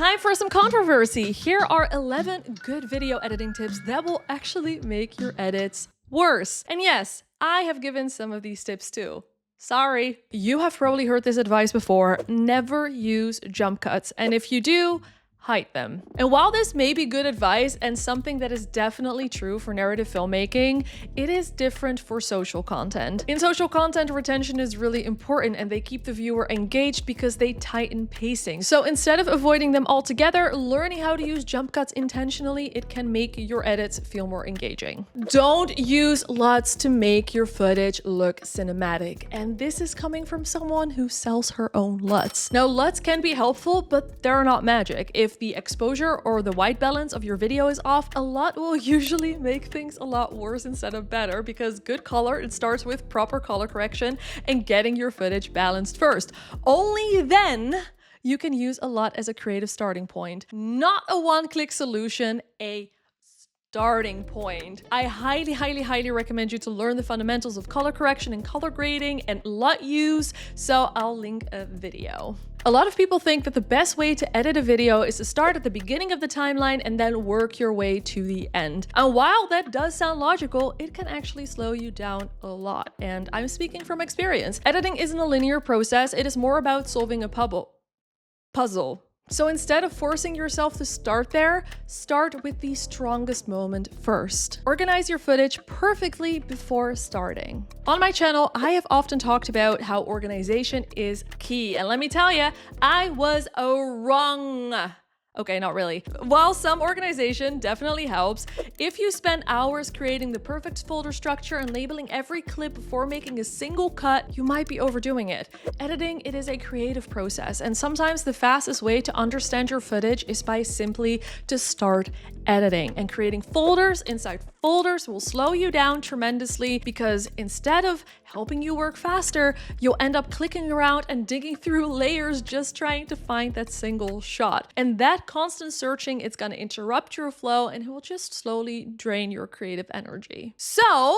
Time for some controversy. Here are 11 good video editing tips that will actually make your edits worse. And yes, I have given some of these tips too. Sorry. You have probably heard this advice before. Never use jump cuts. And if you do, hide them. And while this may be good advice and something that is definitely true for narrative filmmaking, it is different for social content. In social content, retention is really important and they keep the viewer engaged because they tighten pacing. So instead of avoiding them altogether, learning how to use jump cuts intentionally, it can make your edits feel more engaging. Don't use LUTs to make your footage look cinematic. And this is coming from someone who sells her own LUTs. Now, LUTs can be helpful, but they're not magic. If the exposure or the white balance of your video is off, a LUT will usually make things a lot worse instead of better, because good color, it starts with proper color correction and getting your footage balanced first. Only then you can use a LUT as a creative starting point, not a one-click solution, a starting point. I highly recommend you to learn the fundamentals of color correction and color grading and LUT use, so I'll link a video. A lot of people think that the best way to edit a video is to start at the beginning of the timeline and then work your way to the end. And while that does sound logical, it can actually slow you down a lot. And I'm speaking from experience. Editing isn't a linear process, it is more about solving a puzzle. So instead of forcing yourself to start there, start with the strongest moment first. Organize your footage perfectly before starting. On my channel, I have often talked about how organization is key. And let me tell you, I was wrong. Okay, not really. While some organization definitely helps, if you spend hours creating the perfect folder structure and labeling every clip before making a single cut, you might be overdoing it. Editing, it is a creative process, and sometimes the fastest way to understand your footage is by simply to start editing. And creating folders inside folders will slow you down tremendously, because instead of helping you work faster, you'll end up clicking around and digging through layers just trying to find that single shot. And that constant searching, it's going to interrupt your flow and it will just slowly drain your creative energy. So,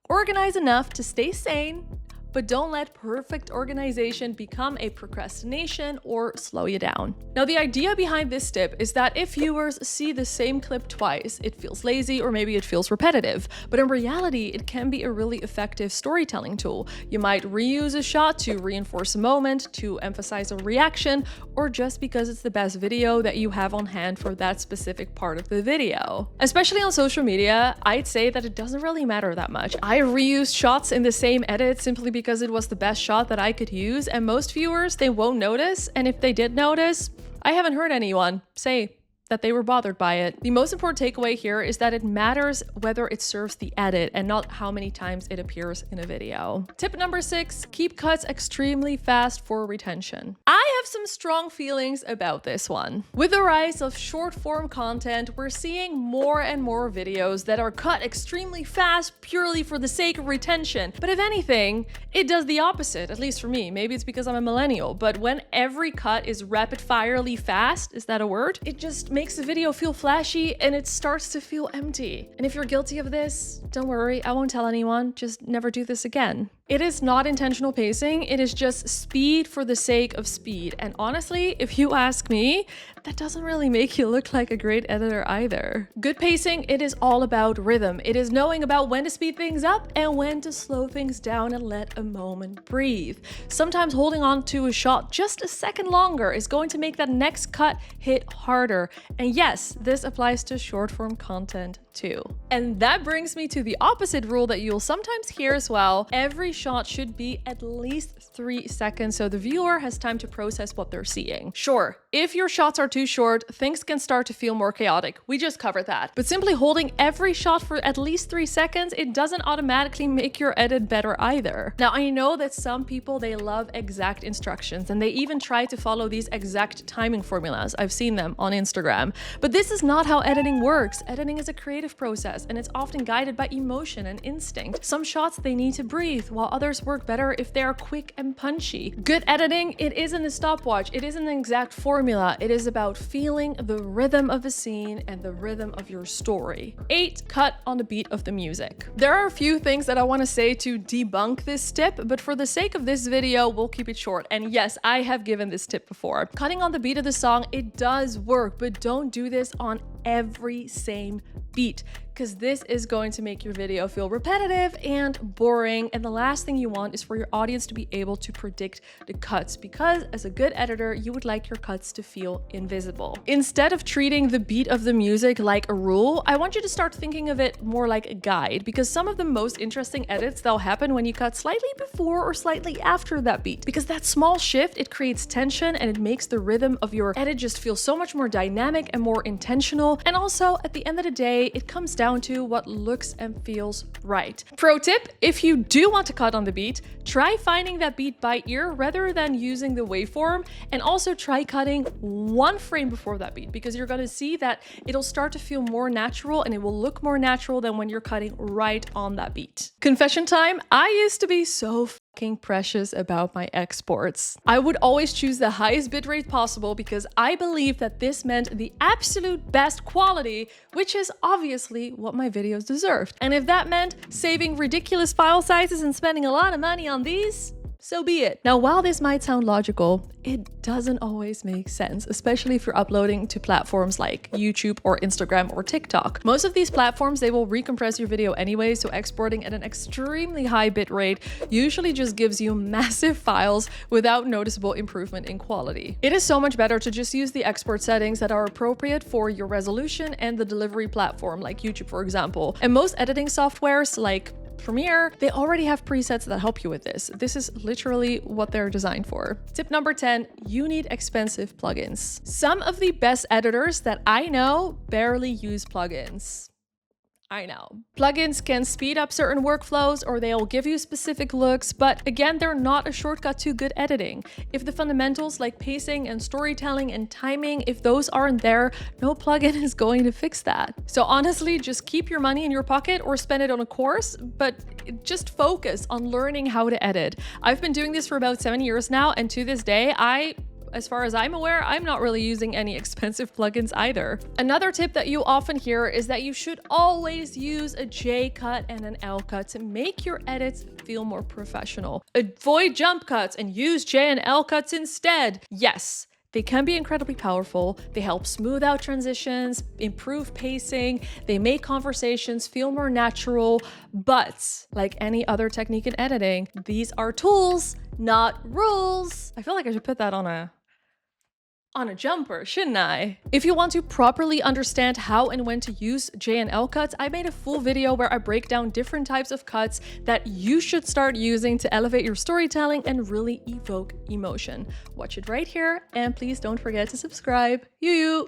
organize enough to stay sane, but don't let perfect organization become a procrastination or slow you down. Now, the idea behind this tip is that if viewers see the same clip twice, it feels lazy or maybe it feels repetitive. But in reality, it can be a really effective storytelling tool. You might reuse a shot to reinforce a moment, to emphasize a reaction, or just because it's the best video that you have on hand for that specific part of the video. Especially on social media, I'd say that it doesn't really matter that much. I reused shots in the same edit simply because it was the best shot that I could use, and most viewers, they won't notice, and if they did notice, I haven't heard anyone say that they were bothered by it. The most important takeaway here is that it matters whether it serves the edit and not how many times it appears in a video. Tip number 6, keep cuts extremely fast for retention. I have some strong feelings about this one. With the rise of short form content, we're seeing more and more videos that are cut extremely fast purely for the sake of retention. But if anything, it does the opposite, at least for me. Maybe it's because I'm a millennial, but when every cut is rapid firely fast, is that a word? It just makes the video feel flashy and it starts to feel empty. And if you're guilty of this, don't worry, I won't tell anyone, just never do this again. It is not intentional pacing, it is just speed for the sake of speed. And honestly, if you ask me, that doesn't really make you look like a great editor either. Good pacing, it is all about rhythm. It is knowing about when to speed things up and when to slow things down and let a moment breathe. Sometimes holding on to a shot just a second longer is going to make that next cut hit harder. And yes, this applies to short form content too. And that brings me to the opposite rule that you'll sometimes hear as well. Every shot should be at least 3 seconds so the viewer has time to process what they're seeing. Sure, if your shots are too short, things can start to feel more chaotic. We just covered that. But simply holding every shot for at least 3 seconds, it doesn't automatically make your edit better either. Now, I know that some people, they love exact instructions and they even try to follow these exact timing formulas. I've seen them on Instagram. But this is not how editing works. Editing is a creative creative process, and it's often guided by emotion and instinct. Some shots they need to breathe, while others work better if they are quick and punchy. Good editing, it isn't a stopwatch, it isn't an exact formula. It is about feeling the rhythm of a scene and the rhythm of your story. 8. Cut on the beat of the music. There are a few things that I want to say to debunk this tip, but for the sake of this video, we'll keep it short. And yes, I have given this tip before. Cutting on the beat of the song, it does work, but don't do this on every same beat, because this is going to make your video feel repetitive and boring. And the last thing you want is for your audience to be able to predict the cuts, because as a good editor, you would like your cuts to feel invisible. Instead of treating the beat of the music like a rule, I want you to start thinking of it more like a guide, because some of the most interesting edits, they'll happen when you cut slightly before or slightly after that beat, because that small shift, it creates tension and it makes the rhythm of your edit just feel so much more dynamic and more intentional. And also, at the end of the day, it comes down to what looks and feels right. Pro tip, if you do want to cut on the beat, try finding that beat by ear rather than using the waveform, and also try cutting one frame before that beat, because you're going to see that it'll start to feel more natural and it will look more natural than when you're cutting right on that beat. Confession time, I used to be so fucking precious about my exports. I would always choose the highest bitrate possible because I believed that this meant the absolute best quality, which is obviously what my videos deserved. And if that meant saving ridiculous file sizes and spending a lot of money on these, so be it. Now, while this might sound logical, it doesn't always make sense, especially if you're uploading to platforms like YouTube or Instagram or TikTok. Most of these platforms, they will recompress your video anyway, so exporting at an extremely high bitrate usually just gives you massive files without noticeable improvement in quality. It is so much better to just use the export settings that are appropriate for your resolution and the delivery platform, like YouTube, for example. And most editing softwares like Premiere, they already have presets that help you with this. This is literally what they're designed for. Tip number 10, you need expensive plugins. Some of the best editors that I know barely use plugins. I know. Plugins can speed up certain workflows or they'll give you specific looks, but again, they're not a shortcut to good editing. If the fundamentals like pacing and storytelling and timing, if those aren't there, no plugin is going to fix that. So honestly, just keep your money in your pocket or spend it on a course, but just focus on learning how to edit. I've been doing this for about 7 years now, and to this day, as far as I'm aware, I'm not really using any expensive plugins either. Another tip that you often hear is that you should always use a J cut and an L cut to make your edits feel more professional. Avoid jump cuts and use J and L cuts instead. Yes, they can be incredibly powerful. They help smooth out transitions, improve pacing, they make conversations feel more natural, but like any other technique in editing, these are tools, not rules. I feel like I should put that on a jumper, shouldn't I? If you want to properly understand how and when to use J and L cuts, I made a full video where I break down different types of cuts that you should start using to elevate your storytelling and really evoke emotion. Watch it right here, and please don't forget to subscribe. You.